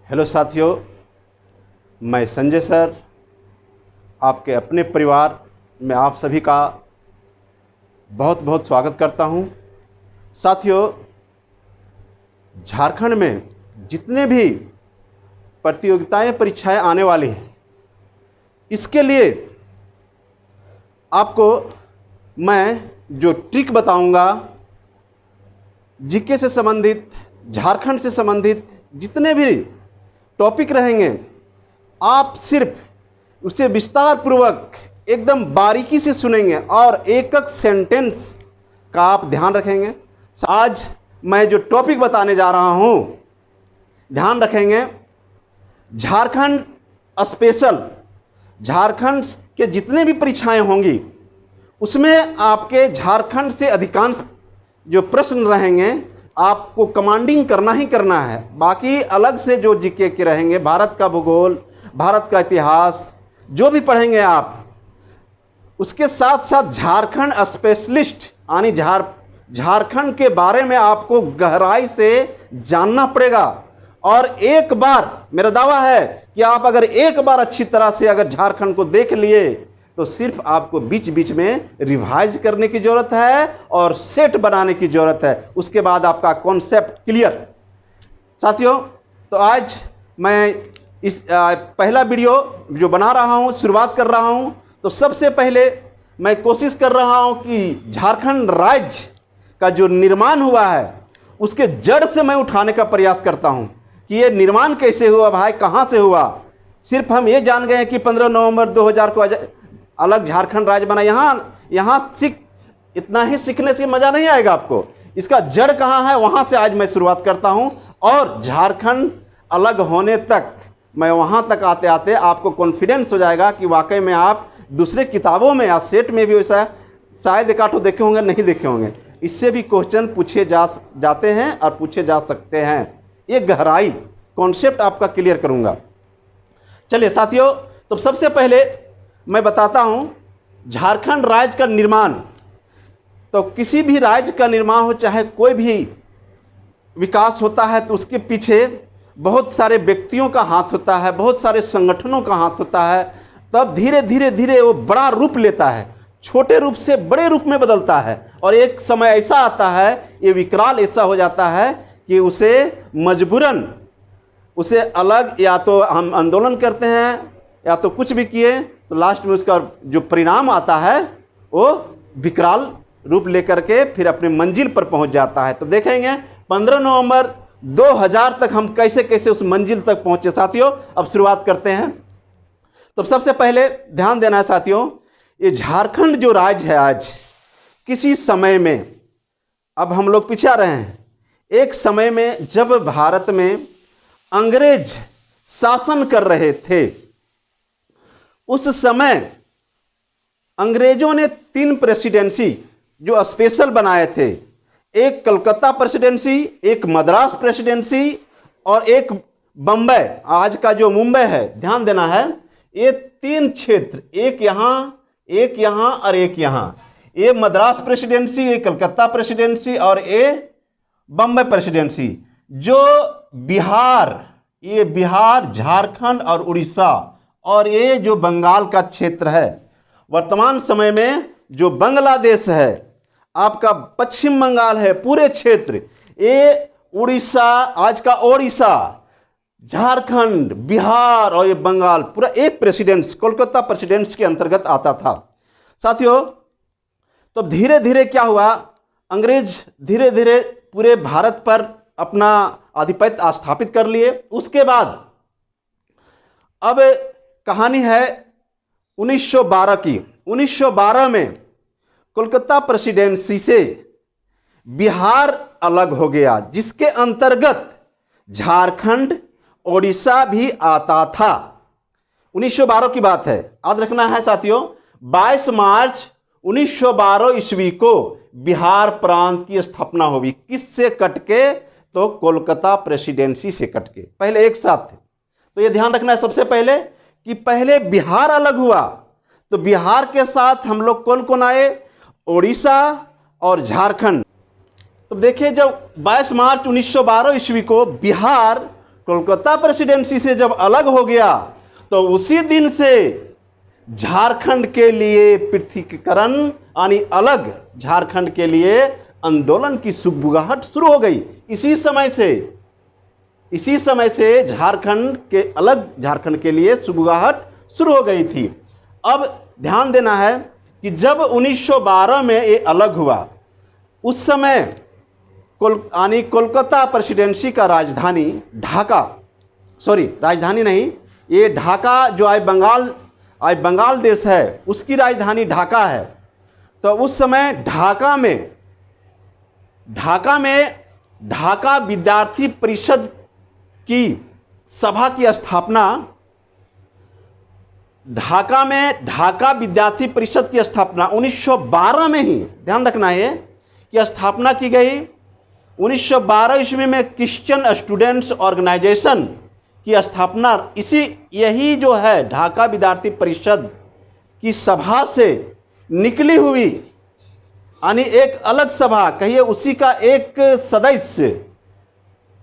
Hello साथियों, मैं Sanjay sir आपके अपने परिवार में आप सभी का बहुत बहुत स्वागत करता हूं। साथियों, झारखंड में जितने भी प्रतियोगिताएं परीक्षाएं आने वाली हैं, इसके लिए आपको मैं जो ट्रिक बताऊंगा, जीके से संबंधित, झारखंड से संबंधित जितने भी टॉपिक रहेंगे, आप सिर्फ उसे विस्तार पूर्वक एकदम बारीकी से सुनेंगे और एक एक सेंटेंस का आप ध्यान रखेंगे। आज मैं जो टॉपिक बताने जा रहा हूँ, ध्यान रखेंगे। झारखंड स्पेशल, झारखंड के जितने भी परीक्षाएं होंगी उसमें आपके झारखंड से अधिकांश जो प्रश्न रहेंगे आपको कमांडिंग करना ही करना है। बाकी अलग से जो जीके के रहेंगे, भारत का भूगोल, भारत का इतिहास जो भी पढ़ेंगे आप, उसके साथ साथ झारखंड स्पेशलिस्ट यानी झारखंड के बारे में आपको गहराई से जानना पड़ेगा। और एक बार मेरा दावा है कि आप अगर एक बार अच्छी तरह से अगर झारखंड को देख लिए तो सिर्फ आपको बीच बीच में रिवाइज करने की ज़रूरत है और सेट बनाने की ज़रूरत है। उसके बाद आपका कॉन्सेप्ट क्लियर। साथियों, तो आज मैं इस पहला वीडियो जो बना रहा हूँ, शुरुआत कर रहा हूँ, तो सबसे पहले मैं कोशिश कर रहा हूँ कि झारखंड राज्य का जो निर्माण हुआ है उसके जड़ से मैं उठाने का प्रयास करता हूँ कि ये निर्माण कैसे हुआ भाई, कहाँ से हुआ। सिर्फ हम ये जान गए कि 15 नवंबर 2000 को अलग झारखंड राज्य बना। यहाँ इतना ही सीखने से मज़ा नहीं आएगा आपको। इसका जड़ कहाँ है, वहाँ से आज मैं शुरुआत करता हूँ। और झारखंड अलग होने तक, मैं वहाँ तक आते आते आपको कॉन्फिडेंस हो जाएगा कि वाकई में आप दूसरे किताबों में या सेट में भी वैसा शायद एक आठों देखे होंगे, नहीं देखे होंगे, इससे भी क्वेश्चन पूछे जाते हैं और पूछे जा सकते हैं। ये गहराई कॉन्सेप्ट आपका क्लियर करूँगा। चलिए साथियों, तो सबसे पहले मैं बताता हूँ झारखंड राज्य का निर्माण। तो किसी भी राज्य का निर्माण हो, चाहे कोई भी विकास होता है, तो उसके पीछे बहुत सारे व्यक्तियों का हाथ होता है, बहुत सारे संगठनों का हाथ होता है। तब धीरे धीरे धीरे वो बड़ा रूप लेता है, छोटे रूप से बड़े रूप में बदलता है। और एक समय ऐसा आता है, ये विकराल ऐसा हो जाता है कि उसे मजबूरन उसे अलग, या तो हम आंदोलन करते हैं या तो कुछ भी किए, तो लास्ट में उसका जो परिणाम आता है वो विकराल रूप लेकर के फिर अपने मंजिल पर पहुंच जाता है। तो देखेंगे 15 नवंबर 2000 तक हम कैसे कैसे उस मंजिल तक पहुंचे। साथियों, अब शुरुआत करते हैं। तो सबसे पहले ध्यान देना है साथियों, ये झारखंड जो राज्य है आज, किसी समय में, अब हम लोग पीछे आ रहे हैं, एक समय में जब भारत में अंग्रेज शासन कर रहे थे, उस समय अंग्रेजों ने 3 प्रेसिडेंसी जो स्पेशल बनाए थे। एक कलकत्ता प्रेसिडेंसी, एक मद्रास प्रेसिडेंसी और एक बम्बई, आज का जो मुंबई है, ध्यान देना है। ये 3 क्षेत्र, एक यहाँ और एक यहाँ, ये मद्रास प्रेसिडेंसी, ये कलकत्ता प्रेसिडेंसी और ये बम्बई प्रेसिडेंसी। जो बिहार, ये बिहार, झारखंड और उड़ीसा और ये जो बंगाल का क्षेत्र है, वर्तमान समय में जो बांग्लादेश है, आपका पश्चिम बंगाल है, पूरे क्षेत्र, ये उड़ीसा, आज का ओडिशा, झारखंड, बिहार और ये बंगाल, पूरा एक प्रेसिडेंस, कोलकाता प्रेसिडेंस के अंतर्गत आता था। साथियों, तो धीरे धीरे क्या हुआ, अंग्रेज धीरे धीरे पूरे भारत पर अपना आधिपत्य स्थापित कर लिए। उसके बाद अब कहानी है 1912 की। 1912 में कोलकाता प्रेसिडेंसी से बिहार अलग हो गया, जिसके अंतर्गत झारखंड, ओडिशा भी आता था। 1912 की बात है, याद रखना है साथियों। 22 मार्च 1912 ईस्वी को बिहार प्रांत की स्थापना हुई। किससे कटके? तो कोलकाता प्रेसिडेंसी से कटके, पहले एक साथ थे। तो ये ध्यान रखना है सबसे पहले कि पहले बिहार अलग हुआ, तो बिहार के साथ हम लोग कौन कौन आए? ओडिशा और झारखंड। तो देखिए, जब 22 मार्च 1912 ईस्वी को बिहार कोलकाता प्रेसिडेंसी से जब अलग हो गया तो उसी दिन से झारखंड के लिए पृथकीकरण यानी अलग झारखंड के लिए आंदोलन की सुगबुगाहट शुरू हो गई। इसी समय से झारखंड के लिए सुगबुगाहट शुरू हो गई थी। अब ध्यान देना है कि जब 1912 में ये अलग हुआ, उस समय कोलकाता प्रेसिडेंसी का राजधानी ढाका, राजधानी नहीं, ये ढाका जो आज बंगाल देश है उसकी राजधानी ढाका है। तो उस समय ढाका में ढाका विद्यार्थी परिषद की सभा की स्थापना, ढाका में ढाका विद्यार्थी परिषद की स्थापना 1912 में ही, ध्यान रखना है कि स्थापना की गई। 1912 ईस्वी में क्रिश्चियन स्टूडेंट्स ऑर्गेनाइजेशन की स्थापना यही जो है ढाका विद्यार्थी परिषद की सभा से निकली हुई, यानी एक अलग सभा कहिए, उसी का एक सदस्य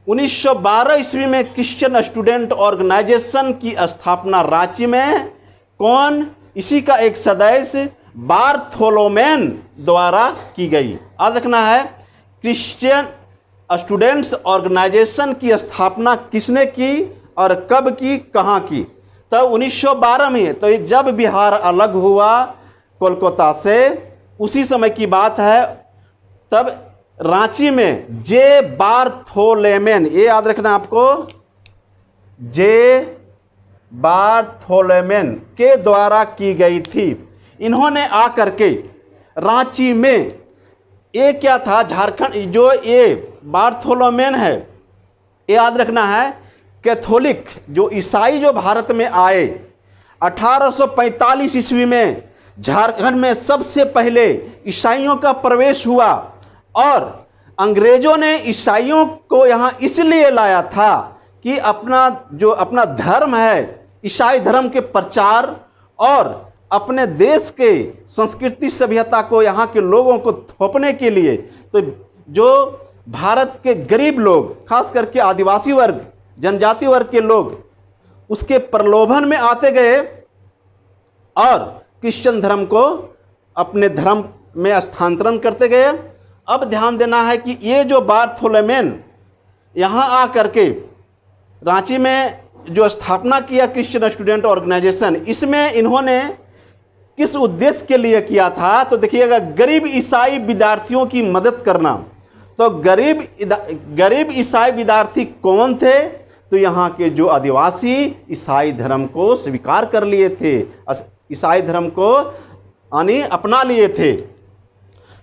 1912 ईस्वी में क्रिश्चियन स्टूडेंट ऑर्गेनाइजेशन की स्थापना रांची में कौन, इसी का एक सदस्य बार्थोलोमेन द्वारा की गई। याद रखना है, क्रिश्चियन स्टूडेंट्स ऑर्गेनाइजेशन की स्थापना किसने की और कब की, कहाँ की? तो 1912 में। तो जब बिहार अलग हुआ कोलकाता से, उसी समय की बात है। तब रांची में जे बार्थोलोमेन, ये याद रखना आपको, जे बार्थोलोमेन के द्वारा की गई थी। इन्होंने आकर के रांची में, ये क्या था, झारखंड जो ये बार्थोलोमेन है, ये याद रखना है, कैथोलिक जो ईसाई जो भारत में आए 1845 ईस्वी में झारखंड में सबसे पहले ईसाइयों का प्रवेश हुआ, और अंग्रेजों ने ईसाइयों को यहाँ इसलिए लाया था कि अपना धर्म है ईसाई धर्म के प्रचार और अपने देश के संस्कृति सभ्यता को यहाँ के लोगों को थोपने के लिए। तो जो भारत के गरीब लोग, खास करके आदिवासी वर्ग, जनजाति वर्ग के लोग उसके प्रलोभन में आते गए और क्रिश्चियन धर्म को अपने धर्म में स्थानांतरण करते गए। अब ध्यान देना है कि ये जो बार्थोलोमेन यहाँ आकर के रांची में जो स्थापना किया क्रिश्चियन स्टूडेंट ऑर्गेनाइजेशन, इसमें इन्होंने किस उद्देश्य के लिए किया था? तो देखिएगा, गरीब ईसाई विद्यार्थियों की मदद करना। तो गरीब ईसाई विद्यार्थी कौन थे? तो यहाँ के जो आदिवासी ईसाई धर्म को स्वीकार कर लिए थे, ईसाई धर्म को अपना लिए थे।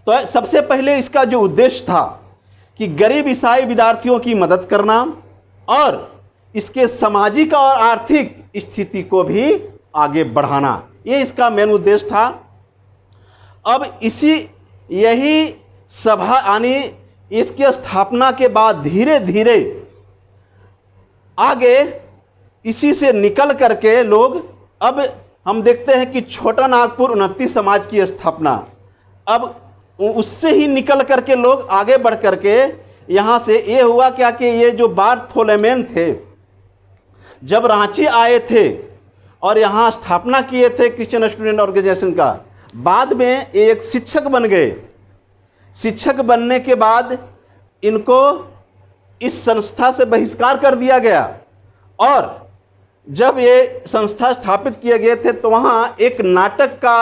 तो सबसे पहले इसका जो उद्देश्य था कि गरीब ईसाई विद्यार्थियों की मदद करना और इसके सामाजिक और आर्थिक स्थिति को भी आगे बढ़ाना, ये इसका मेन उद्देश्य था। अब यही सभा इसकी स्थापना के बाद धीरे धीरे आगे इसी से निकल करके लोग, अब हम देखते हैं कि छोटा नागपुर 29 समाज की स्थापना, अब उससे ही निकल करके लोग आगे बढ़ करके यहाँ से ये हुआ क्या कि ये जो बार्थोलोमेन थे, जब रांची आए थे और यहाँ स्थापना किए थे क्रिश्चियन स्टूडेंट ऑर्गेनाइजेशन का, बाद में एक शिक्षक बन गए। शिक्षक बनने के बाद इनको इस संस्था से बहिष्कार कर दिया गया, और जब ये संस्था स्थापित किए गए थे तो वहाँ एक नाटक का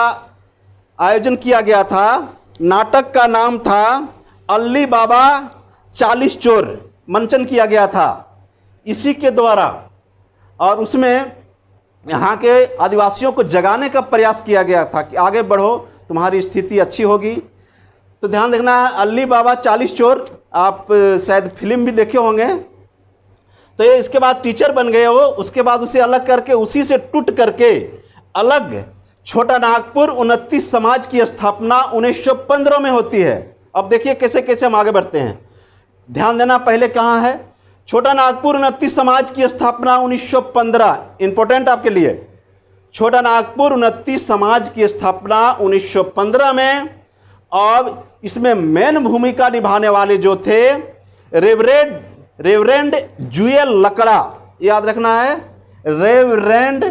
आयोजन किया गया था। नाटक का नाम था अल्ली बाबा 40 चोर, मंचन किया गया था इसी के द्वारा, और उसमें यहाँ के आदिवासियों को जगाने का प्रयास किया गया था कि आगे बढ़ो, तुम्हारी स्थिति अच्छी होगी। तो ध्यान रखना है, अल्ली बाबा 40 चोर, आप शायद फिल्म भी देखे होंगे। तो ये इसके बाद टीचर बन गए वो, उसके बाद उसे अलग करके, उसी से टूट करके अलग छोटा नागपुर 29 समाज की स्थापना 1915 में होती है। अब देखिए कैसे कैसे हम आगे बढ़ते हैं, ध्यान देना। पहले कहाँ है? छोटा नागपुर 29 समाज की स्थापना 1915, इंपॉर्टेंट आपके लिए। छोटा नागपुर 29 समाज की स्थापना 1915 में, और इसमें मेन भूमिका निभाने वाले जो थे रेवरेंड जुएल लकड़ा, याद रखना है, रेवरेंड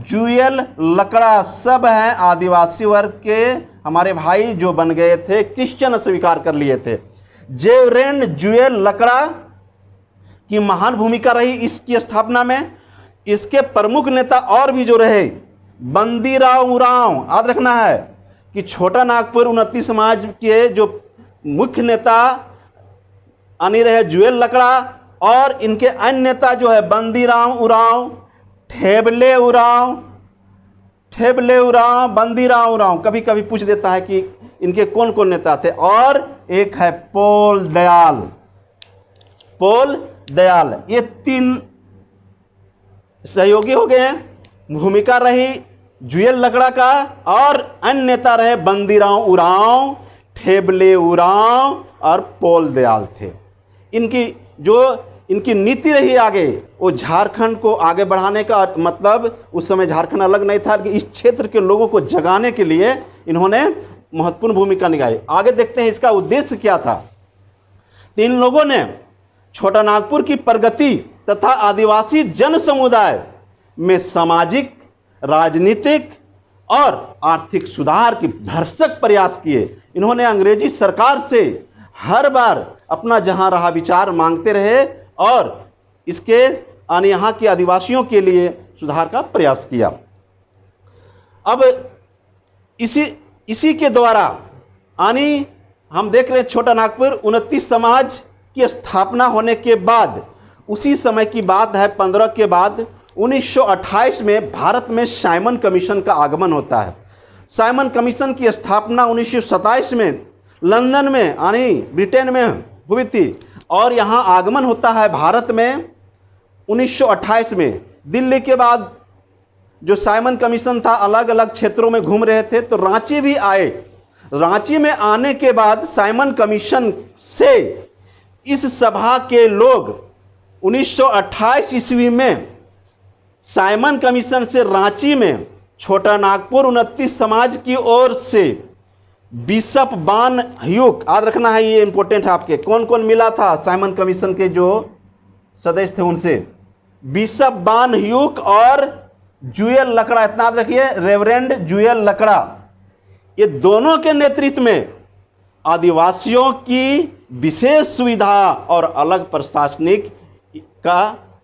जुएल लकड़ा सब हैं आदिवासी वर्ग के हमारे भाई जो बन गए थे, क्रिश्चियन स्वीकार कर लिए थे। रेवरेंड जुएल लकड़ा की महान भूमिका रही इसकी स्थापना में। इसके प्रमुख नेता और भी जो रहे, बंदीराव उरांव, याद रखना है कि छोटा नागपुर उन्नति समाज के जो मुख्य नेता आने रहे जुएल लकड़ा, और इनके अन्य नेता जो है बंदीराव उरांव, ठेबले उरांव, बंदीराव उरांव। कभी कभी पूछ देता है कि इनके कौन कौन नेता थे। और एक है पोल दयाल। ये 3 सहयोगी हो गए हैं। भूमिका रही जुएल लकड़ा का, और अन्य नेता रहे बंदीराव उरांव, ठेबले उरांव और पोल दयाल थे। इनकी नीति रही आगे, वो झारखंड को आगे बढ़ाने का, मतलब उस समय झारखंड अलग नहीं था कि इस क्षेत्र के लोगों को जगाने के लिए इन्होंने महत्वपूर्ण भूमिका निभाई। आगे देखते हैं इसका उद्देश्य क्या था। तो इन लोगों ने छोटा नागपुर की प्रगति तथा आदिवासी जन समुदाय में सामाजिक, राजनीतिक और आर्थिक सुधार के भरसक प्रयास किए। इन्होंने अंग्रेजी सरकार से हर बार अपना जहां रहा विचार मांगते रहे और इसके यहाँ के आदिवासियों के लिए सुधार का प्रयास किया। अब इसी के द्वारा हम देख रहे हैं छोटा नागपुर उन्नति समाज की स्थापना होने के बाद, उसी समय की बात है 15 के बाद 1928 में भारत में साइमन कमीशन का आगमन होता है। साइमन कमीशन की स्थापना 1927 में लंदन में यानी ब्रिटेन में हुई थी, और यहाँ आगमन होता है भारत में 1928 में। दिल्ली के बाद जो साइमन कमीशन था अलग अलग क्षेत्रों में घूम रहे थे, तो रांची भी आए। रांची में आने के बाद साइमन कमीशन से इस सभा के लोग 1928 ईस्वी में साइमन कमीशन से रांची में छोटा नागपुर उन्नति समाज की ओर से बिशप बान ह्यूक, याद रखना है ये इंपॉर्टेंट है आपके, कौन कौन मिला था साइमन कमीशन के जो सदस्य थे उनसे, बिशप बान ह्यूक और जुएल लकड़ा, इतना याद रखिए, रेवरेंड जुएल लकड़ा। ये दोनों के नेतृत्व में आदिवासियों की विशेष सुविधा और अलग प्रशासनिक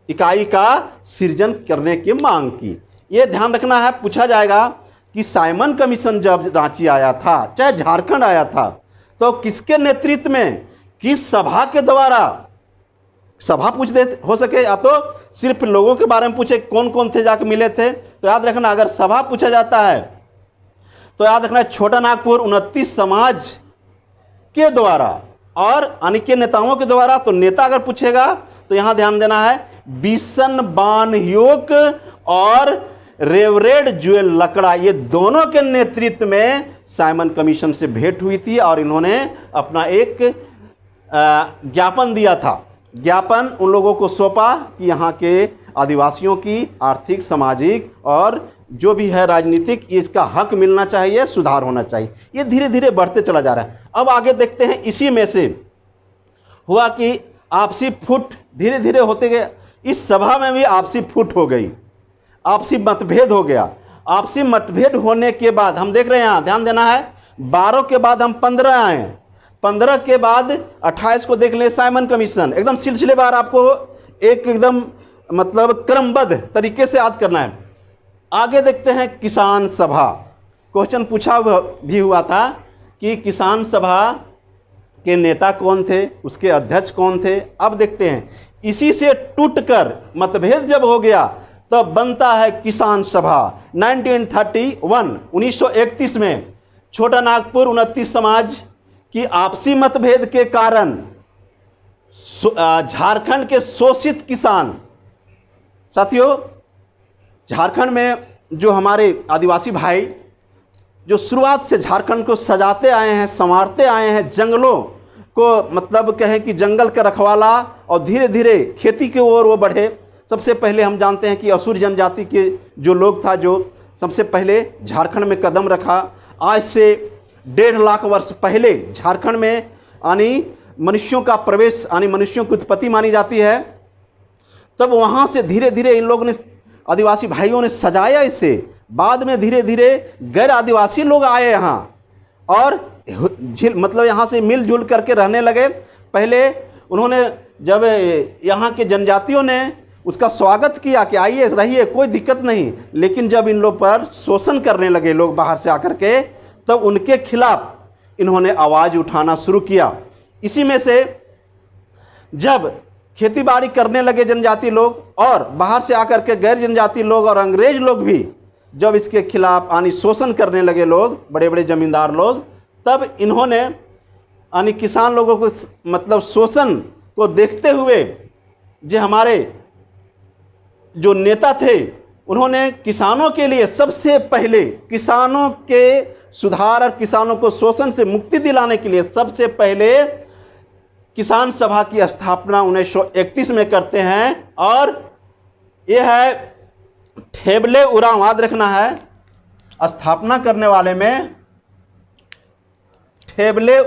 इकाई का सृजन करने की मांग की। ये ध्यान रखना है, पूछा जाएगा कि साइमन कमीशन जब रांची आया था, चाहे झारखंड आया था, तो किसके नेतृत्व में, किस सभा के द्वारा, सभा पूछ दे हो सके, या तो सिर्फ लोगों के बारे में पूछे कौन कौन थे जाके मिले थे। तो याद रखना अगर सभा पूछा जाता है तो याद रखना छोटा नागपुर उन्नति समाज के द्वारा और अन्य नेताओं के द्वारा। तो नेता अगर पूछेगा तो यहां ध्यान देना है बिशन बान ह्यूक और रेवरेंड जुएल लकड़ा, ये दोनों के नेतृत्व में साइमन कमीशन से भेंट हुई थी और इन्होंने अपना एक ज्ञापन दिया था। ज्ञापन उन लोगों को सौंपा कि यहाँ के आदिवासियों की आर्थिक, सामाजिक और जो भी है राजनीतिक, इसका हक मिलना चाहिए, सुधार होना चाहिए। ये धीरे धीरे बढ़ते चला जा रहा है। अब आगे देखते हैं, इसी में से हुआ कि आपसी फूट धीरे धीरे होते गए। इस सभा में भी आपसी फूट हो गई, आपसी मतभेद हो गया। आपसी मतभेद होने के बाद हम देख रहे हैं, यहाँ ध्यान देना है, 12 के बाद हम 15 आए, 15 के बाद 28 को देख लें, साइमन कमीशन। एकदम सिलसिलेवार आपको एक एकदम मतलब क्रमबद्ध तरीके से याद करना है। आगे देखते हैं किसान सभा। क्वेश्चन पूछा भी हुआ था कि किसान सभा के नेता कौन थे, उसके अध्यक्ष कौन थे। अब देखते हैं, इसी से टूटकर मतभेद जब हो गया तो बनता है किसान सभा। 1931 में छोटा नागपुर उन्नति समाज की आपसी मतभेद के कारण झारखंड के शोषित किसान, साथियों झारखंड में जो हमारे आदिवासी भाई जो शुरुआत से झारखंड को सजाते आए हैं, संवारते आए हैं, जंगलों को मतलब कहें कि जंगल का रखवाला और धीरे धीरे खेती की ओर वो बढ़े। सबसे पहले हम जानते हैं कि असुर जनजाति के जो लोग था, जो सबसे पहले झारखंड में कदम रखा। आज से 1.5 लाख वर्ष पहले झारखंड में यानी मनुष्यों का प्रवेश यानी मनुष्यों की उत्पत्ति मानी जाती है, तब वहाँ से धीरे धीरे इन लोगों ने, आदिवासी भाइयों ने सजाया इसे। बाद में धीरे धीरे गैर आदिवासी लोग आए यहाँ और मतलब यहाँ से मिलजुल करके रहने लगे। पहले उन्होंने जब यहाँ के जनजातियों ने उसका स्वागत किया कि आइए रहिए, कोई दिक्कत नहीं, लेकिन जब इन लोग पर शोषण करने लगे लोग बाहर से आकर के, तब उनके खिलाफ इन्होंने आवाज़ उठाना शुरू किया। इसी में से जब खेती बाड़ी करने लगे जनजाति लोग और बाहर से आकर के गैर जनजाति लोग और अंग्रेज लोग भी जब इसके खिलाफ यानी शोषण करने लगे लोग, बड़े बड़े जमींदार लोग, तब इन्होंने यानी किसान लोगों को मतलब शोषण को देखते हुए जो हमारे जो नेता थे, उन्होंने किसानों के लिए सबसे पहले किसानों के सुधार और किसानों को शोषण से मुक्ति दिलाने के लिए सबसे पहले किसान सभा की स्थापना 1931 में करते हैं। और यह है ठेबले उरांव, याद रखना है, स्थापना करने वाले में ठेबले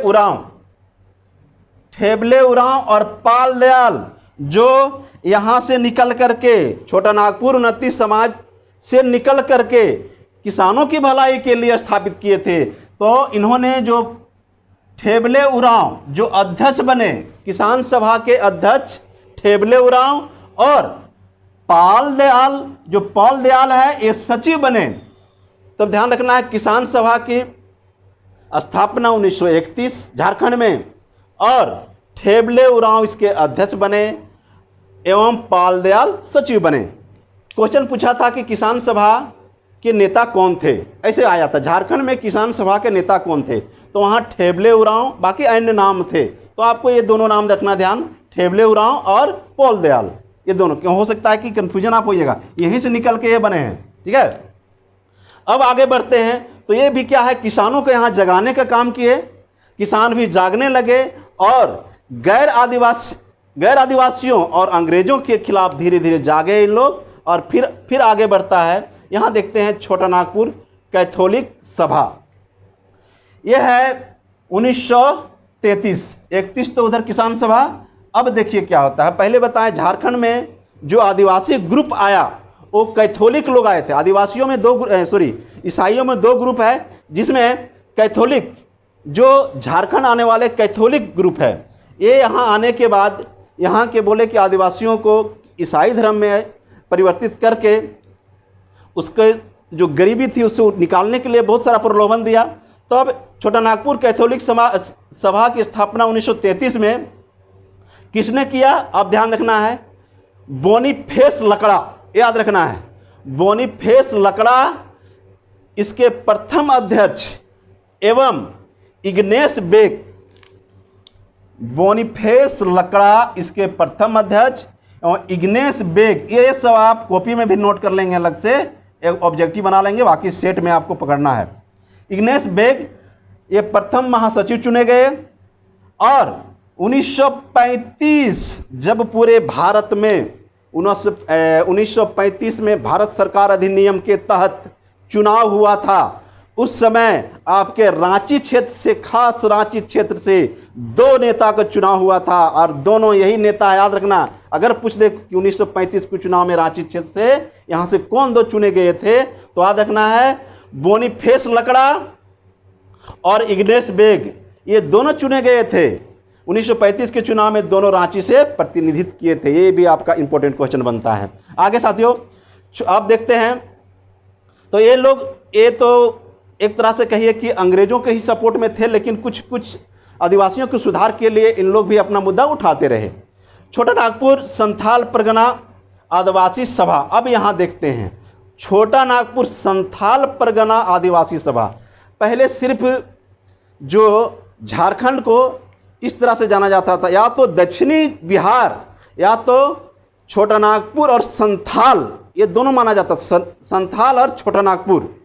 उरांव और पाल दयाल, जो यहाँ से निकल करके छोटा नागपुर उन्नति समाज से निकल करके किसानों की भलाई के लिए स्थापित किए थे। तो इन्होंने जो ठेबले उरांव जो अध्यक्ष बने, किसान सभा के अध्यक्ष ठेबले उरांव, और पाल दयाल है ये सचिव बने। तो ध्यान रखना है, किसान सभा की स्थापना 1931 झारखंड में, और ठेबले उरांव इसके अध्यक्ष बने एवं पाल दयाल सचिव बने। क्वेश्चन पूछा था कि किसान सभा के नेता कौन थे, ऐसे आया था, झारखंड में किसान सभा के नेता कौन थे, तो वहाँ ठेबले उरांव, बाकी अन्य नाम थे। तो आपको ये दोनों नाम रखना ध्यान, ठेबले उरांव और पाल दयाल, ये दोनों। क्यों हो सकता है कि कन्फ्यूजन आप होइएगा, यहीं से निकल के ये बने हैं, ठीक है। अब आगे बढ़ते हैं, तो ये भी क्या है, किसानों को यहाँ जगाने का काम किए, किसान भी जागने लगे और गैर आदिवासियों और अंग्रेजों के खिलाफ धीरे धीरे जागे इन लोग। और फिर आगे बढ़ता है, यहाँ देखते हैं छोटा नागपुर कैथोलिक सभा, यह है 1933, 31 तो उधर किसान सभा। अब देखिए क्या होता है, पहले बताएं झारखंड में जो आदिवासी ग्रुप आया वो कैथोलिक लोग आए थे। आदिवासियों में ईसाइयों में दो ग्रुप है, जिसमें कैथोलिक जो झारखंड आने वाले कैथोलिक ग्रुप है, ये यहाँ आने के बाद यहाँ के बोले कि आदिवासियों को ईसाई धर्म में परिवर्तित करके उसके जो गरीबी थी उससे निकालने के लिए बहुत सारा प्रलोभन दिया। तो अब छोटा नागपुर कैथोलिक सभा की स्थापना 1933 में किसने किया, अब ध्यान रखना है, बोनीफेस लकड़ा, याद रखना है, बोनीफेस लकड़ा इसके प्रथम अध्यक्ष एवं इग्नेस बेग, बोनीफेस लकड़ा इसके प्रथम अध्यक्ष और इग्नेस बेग, ये सब आप कॉपी में भी नोट कर लेंगे, अलग से एक ऑब्जेक्टिव बना लेंगे, बाकी सेट में आपको पकड़ना है। इग्नेस बेग ये प्रथम महासचिव चुने गए। और 1935 जब पूरे भारत में 1935 में भारत सरकार अधिनियम के तहत चुनाव हुआ था, उस समय आपके रांची क्षेत्र से, खास रांची क्षेत्र से 2 नेता का चुनाव हुआ था और दोनों यही नेता, याद रखना, अगर पूछ दे कि 1935 के चुनाव में रांची क्षेत्र से यहाँ से कौन 2 चुने गए थे, तो याद रखना है बोनीफेस लकड़ा और इग्नेस बेग, ये दोनों चुने गए थे। 1935 के चुनाव में दोनों रांची से प्रतिनिधित्व किए थे। ये भी आपका इंपॉर्टेंट क्वेश्चन बनता है। आगे साथियों आप देखते हैं, तो ये लोग, ये तो एक तरह से कहिए कि अंग्रेजों के ही सपोर्ट में थे, लेकिन कुछ आदिवासियों के सुधार के लिए इन लोग भी अपना मुद्दा उठाते रहे। छोटा नागपुर संथाल परगना आदिवासी सभा, अब यहाँ देखते हैं छोटा नागपुर संथाल परगना आदिवासी सभा। पहले सिर्फ जो झारखंड को इस तरह से जाना जाता था, या तो दक्षिणी बिहार या तो छोटा नागपुर और संथाल, ये दोनों माना जाता था, संथाल और छोटा नागपुर।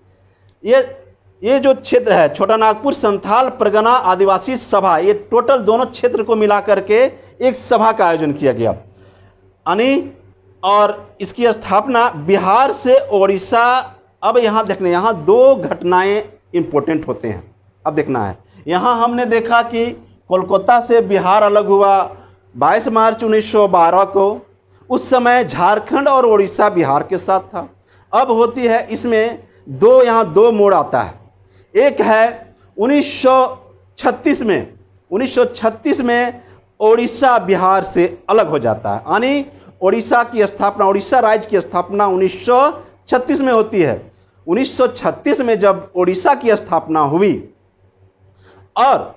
ये जो क्षेत्र है छोटा नागपुर संथाल परगना आदिवासी सभा, ये टोटल दोनों क्षेत्र को मिला करके एक सभा का आयोजन किया गया और इसकी स्थापना बिहार से ओडिशा। अब यहाँ देखने, यहाँ 2 घटनाएं इंपॉर्टेंट होते हैं, अब देखना है। यहाँ हमने देखा कि कोलकाता से बिहार अलग हुआ 22 मार्च 1912 को। उस समय झारखंड और उड़ीसा बिहार के साथ था। अब होती है इसमें यहाँ दो मोड़ आता है। एक है 1936 में, 1936 में उड़ीसा बिहार से अलग हो जाता है, यानी उड़ीसा की स्थापना, उड़ीसा राज्य की स्थापना 1936 में होती है। 1936 में जब उड़ीसा की स्थापना हुई, और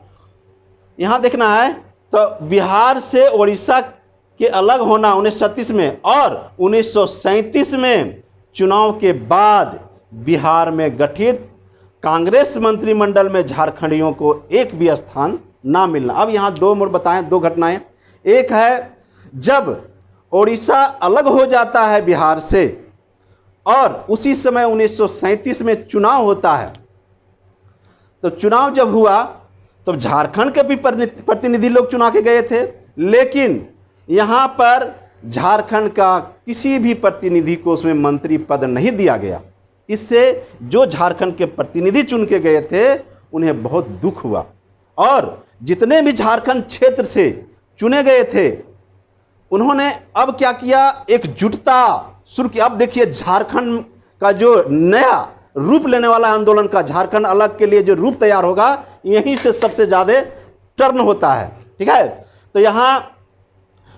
यहाँ देखना है तो बिहार से उड़ीसा के अलग होना 1936 में, और 1937 में चुनाव के बाद बिहार में गठित कांग्रेस मंत्रिमंडल में झारखंडियों को एक भी स्थान ना मिलना। अब यहाँ दो मोड़ बताएं, दो घटनाएं। एक है जब उड़ीसा अलग हो जाता है बिहार से, और उसी समय 1937 में चुनाव होता है। तो चुनाव जब हुआ तब झारखंड के भी प्रतिनिधि लोग चुना के गए थे, लेकिन यहाँ पर झारखंड का किसी भी प्रतिनिधि को उसमें मंत्री पद नहीं दिया गया। इससे जो झारखंड के प्रतिनिधि चुन के गए थे उन्हें बहुत दुख हुआ, और जितने भी झारखंड क्षेत्र से चुने गए थे उन्होंने अब क्या किया, एकजुटता शुरू की। अब देखिए झारखंड का जो नया रूप लेने वाला आंदोलन का, झारखंड अलग के लिए जो रूप तैयार होगा, यहीं से सबसे ज़्यादा टर्न होता है। ठीक है, तो यहाँ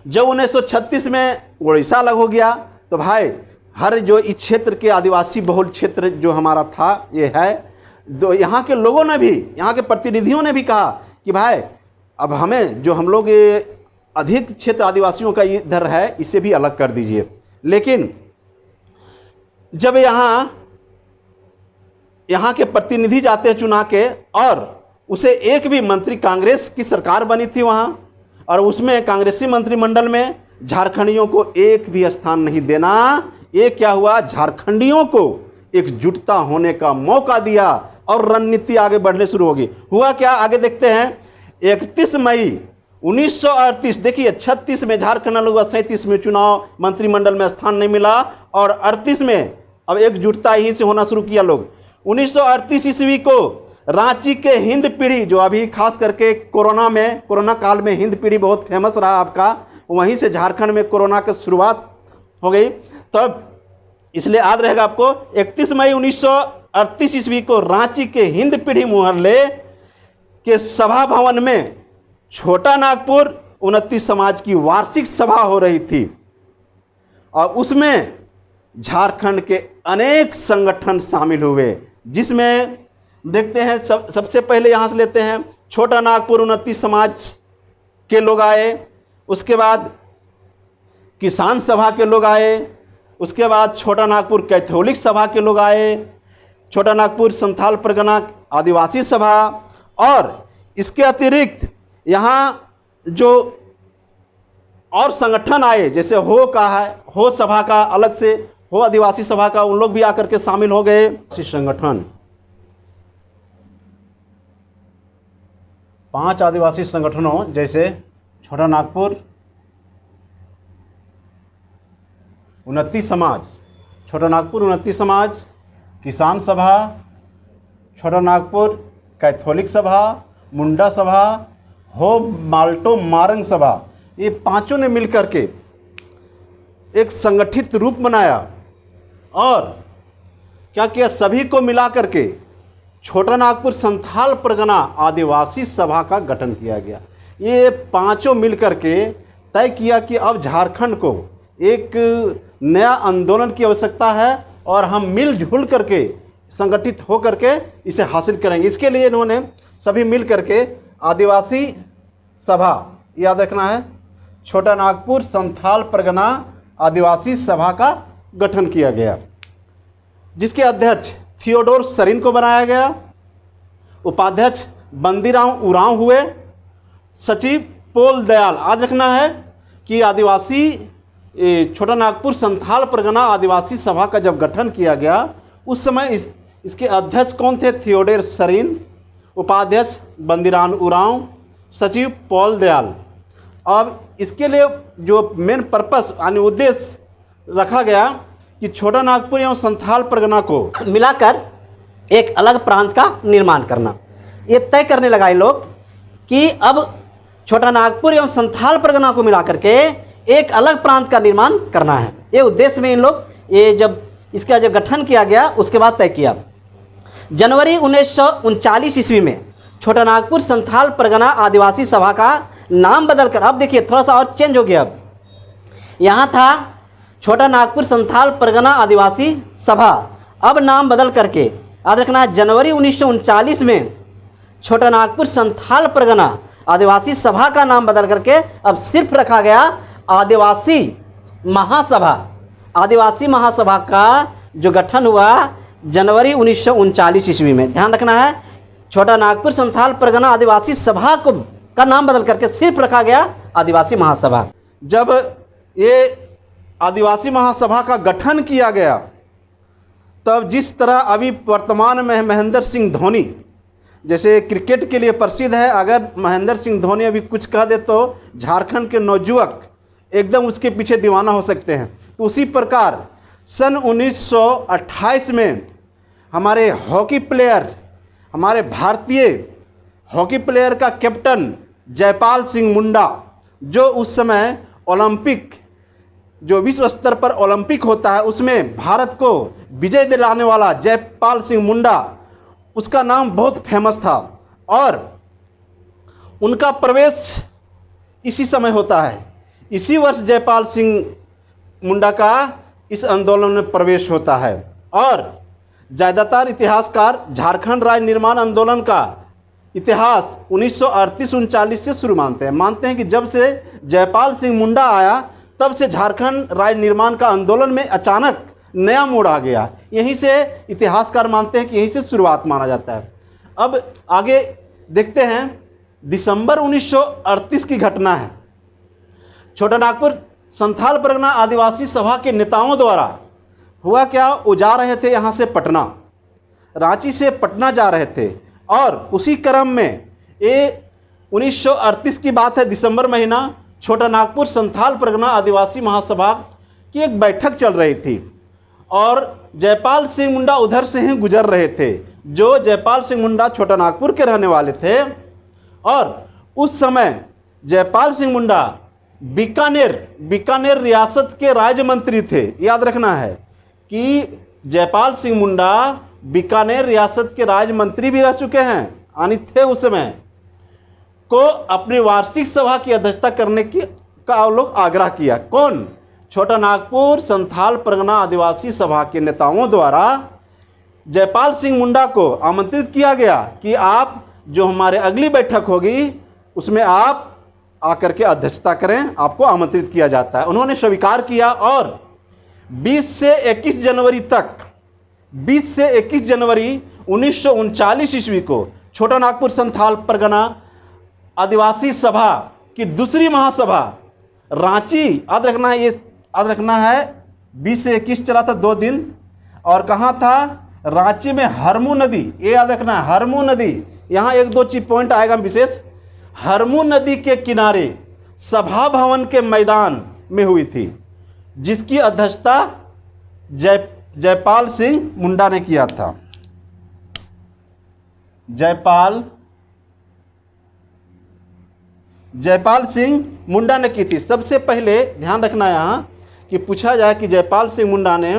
जब 1936 में उड़ीसा अलग हो गया तो भाई हर जो इस क्षेत्र के आदिवासी बहुल क्षेत्र जो हमारा था ये है, तो यहाँ के लोगों ने भी, यहाँ के प्रतिनिधियों ने भी कहा कि भाई अब हमें जो हम लोग ये अधिक क्षेत्र आदिवासियों का इधर है इसे भी अलग कर दीजिए। लेकिन जब यहाँ के प्रतिनिधि जाते हैं चुना के, और उसे एक भी मंत्री, कांग्रेस की सरकार बनी थी वहाँ, और उसमें कांग्रेसी मंत्रिमंडल में झारखंडियों को एक भी स्थान नहीं देना। ये क्या हुआ, झारखंडियों को एकजुटता होने का मौका दिया और रणनीति आगे बढ़ने शुरू होगी। हुआ क्या, आगे देखते हैं। 31 मई 1938, देखिए 36 में झारखंड अलग हुआ, 37 में चुनाव, मंत्रिमंडल में स्थान नहीं मिला, और 38 में अब एकजुटता यहीं से होना शुरू किया लोग। 1938 ईस्वी को रांची के हिंद पीढ़ी, जो अभी खास करके कोरोना काल में हिंद पीढ़ी बहुत फेमस रहा आपका, वहीं से झारखंड में कोरोना की शुरुआत हो गई। तो इसलिए याद रहेगा आपको, 31 मई 1938 ईस्वी को रांची के हिंद पीढ़ी मोहल्ले के सभा भवन में छोटा नागपुर 29 समाज की वार्षिक सभा हो रही थी, और उसमें झारखंड के अनेक संगठन शामिल हुए, जिसमें देखते हैं सबसे पहले यहाँ से लेते हैं, छोटा नागपुर 29 समाज के लोग आए, उसके बाद किसान सभा के लोग आए, उसके बाद छोटा नागपुर कैथोलिक सभा के लोग आए, छोटा नागपुर संथाल परगना आदिवासी सभा, और इसके अतिरिक्त यहाँ जो और संगठन आए, जैसे हो का है, हो सभा का अलग से, हो आदिवासी सभा का, उन लोग भी आकर के शामिल हो गए। संगठन 5 आदिवासी संगठनों, जैसे छोटा नागपुर 29 समाज, छोटा नागपुर 29 समाज, किसान सभा, छोटा नागपुर कैथोलिक सभा, मुंडा सभा, हो माल्टो मारंग सभा, ये पांचों ने मिलकर के एक संगठित रूप बनाया, और क्या किया, सभी को मिला करके छोटा नागपुर संथाल परगना आदिवासी सभा का गठन किया गया। ये पांचों मिलकर के तय किया कि अब झारखंड को एक नया आंदोलन की आवश्यकता है, और हम मिलजुल करके संगठित हो करके इसे हासिल करेंगे। इसके लिए इन्होंने सभी मिल करके आदिवासी सभा, याद रखना है, छोटा नागपुर संथाल परगना आदिवासी सभा का गठन किया गया, जिसके अध्यक्ष थियोडोर सरीन को बनाया गया, उपाध्यक्ष बंदीराव उरांव हुए, सचिव पोल दयाल। याद रखना है कि आदिवासी छोटा नागपुर संथाल परगना आदिवासी सभा का जब गठन किया गया उस समय इसके अध्यक्ष कौन थे, थियोडोर सरीन, उपाध्यक्ष बंदीराव उरांव, सचिव पोल दयाल। अब इसके लिए जो मेन पर्पस यानी उद्देश्य रखा गया कि छोटा नागपुर एवं संथाल परगना को मिलाकर एक अलग प्रांत का निर्माण करना। ये तय करने लगा ये लोग कि अब छोटा नागपुर एवं संथाल परगना को मिलाकर के एक अलग प्रांत का निर्माण करना है। ये उद्देश्य में इन लोग ये जब इसका जब गठन किया गया उसके बाद तय किया। जनवरी 1939 ईस्वी में छोटा नागपुर संथाल परगना आदिवासी सभा का नाम बदलकर, अब देखिए थोड़ा सा और चेंज हो गया। अब यहाँ था छोटा नागपुर संथाल परगना आदिवासी सभा, अब नाम बदल करके याद रखना जनवरी 1939 में छोटा नागपुर संथाल परगना आदिवासी सभा का नाम बदल करके अब सिर्फ रखा गया आदिवासी महासभा। आदिवासी महासभा का जो गठन हुआ जनवरी 1939 ईस्वी में, ध्यान रखना है छोटा नागपुर संथाल परगना आदिवासी सभा को का नाम बदल करके सिर्फ रखा गया आदिवासी महासभा। जब ये आदिवासी महासभा का गठन किया गया तब जिस तरह अभी वर्तमान में महेंद्र सिंह धोनी जैसे क्रिकेट के लिए प्रसिद्ध है, अगर महेंद्र सिंह धोनी अभी कुछ कह दे तो झारखंड के नौजुवक एकदम उसके पीछे दीवाना हो सकते हैं, तो उसी प्रकार सन 1928 में हमारे हॉकी प्लेयर, हमारे भारतीय हॉकी प्लेयर का कैप्टन जयपाल सिंह मुंडा, जो उस समय ओलंपिक जो विश्व स्तर पर ओलंपिक होता है उसमें भारत को विजय दिलाने वाला जयपाल सिंह मुंडा, उसका नाम बहुत फेमस था और उनका प्रवेश इसी समय होता है। इसी वर्ष जयपाल सिंह मुंडा का इस आंदोलन में प्रवेश होता है। और ज़्यादातर इतिहासकार झारखंड राज्य निर्माण आंदोलन का इतिहास 1938-39 से शुरू मानते हैं कि जब से जयपाल सिंह मुंडा आया तब से झारखंड राज्य निर्माण का आंदोलन में अचानक नया मोड़ आ गया। यहीं से इतिहासकार मानते हैं कि यहीं से शुरुआत माना जाता है। अब आगे देखते हैं, दिसंबर 1938 की घटना है। छोटा नागपुर संथाल परगना आदिवासी सभा के नेताओं द्वारा हुआ क्या, वो जा रहे थे यहाँ से पटना, रांची से पटना जा रहे थे और उसी क्रम में ये 1938 की बात है, दिसंबर महीना, छोटा नागपुर संथाल परगना आदिवासी महासभा की एक बैठक चल रही थी और जयपाल सिंह मुंडा उधर से ही गुजर रहे थे। जो जयपाल सिंह मुंडा छोटा नागपुर के रहने वाले थे और उस समय जयपाल सिंह मुंडा बीकानेर रियासत के राज्य मंत्री थे। याद रखना है कि जयपाल सिंह मुंडा बीकानेर रियासत के राज्य मंत्री भी रह चुके हैं, यानी थे उस समय को अपनी वार्षिक सभा की अध्यक्षता करने की का लोग आग्रह किया। कौन? छोटा नागपुर संथाल परगना आदिवासी सभा के नेताओं द्वारा जयपाल सिंह मुंडा को आमंत्रित किया गया कि आप जो हमारे अगली बैठक होगी उसमें आप आकर के अध्यक्षता करें, आपको आमंत्रित किया जाता है। उन्होंने स्वीकार किया और 20 से 21 जनवरी तक 20 से 21 जनवरी 1939 ईस्वी को छोटा नागपुर संथाल परगना आदिवासी सभा की दूसरी महासभा रांची, याद रखना है, ये याद रखना है 20 से 21 चला था 2 दिन, और कहाँ था? रांची में हरमू नदी, ये याद रखना है हरमू नदी। यहाँ 1-2 चीज पॉइंट आएगा विशेष। हरमू नदी के किनारे सभा भवन के मैदान में हुई थी, जिसकी अध्यक्षता जयपाल सिंह मुंडा ने किया था। जयपाल सिंह मुंडा ने की थी। सबसे पहले ध्यान रखना यहाँ कि पूछा जाए कि जयपाल सिंह मुंडा ने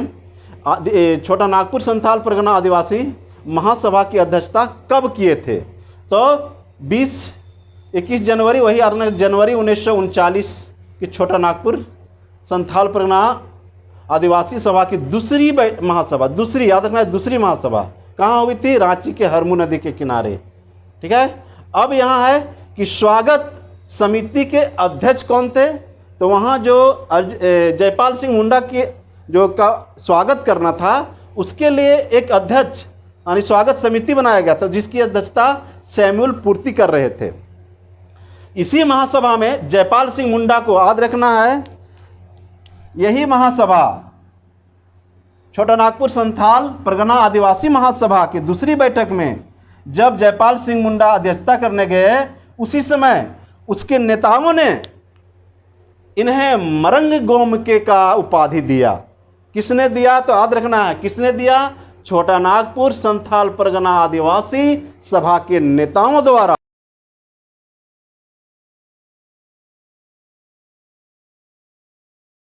छोटा नागपुर संथाल परगना आदिवासी महासभा की अध्यक्षता कब किए थे, तो 20-21 जनवरी, वही जनवरी 1939 की छोटा नागपुर संथाल परगना आदिवासी सभा की दूसरी महासभा, दूसरी याद रखना है, दूसरी महासभा कहाँ हुई थी? रांची के हरमू नदी के किनारे। ठीक है। अब यहाँ है कि स्वागत समिति के अध्यक्ष कौन थे, तो वहाँ जो जयपाल सिंह मुंडा के जो का स्वागत करना था उसके लिए एक अध्यक्ष यानी स्वागत समिति बनाया गया था, जिसकी अध्यक्षता सैमुअल पूर्ति कर रहे थे। इसी महासभा में जयपाल सिंह मुंडा को, याद रखना है, यही महासभा छोटा नागपुर संथाल परगना आदिवासी महासभा की दूसरी बैठक में जब जयपाल सिंह मुंडा अध्यक्षता करने गए, उसी समय उसके नेताओं ने इन्हें मरंग गोमके का उपाधि दिया। किसने दिया? तो याद रखना है किसने दिया? छोटा नागपुर संथाल परगना आदिवासी सभा के नेताओं द्वारा।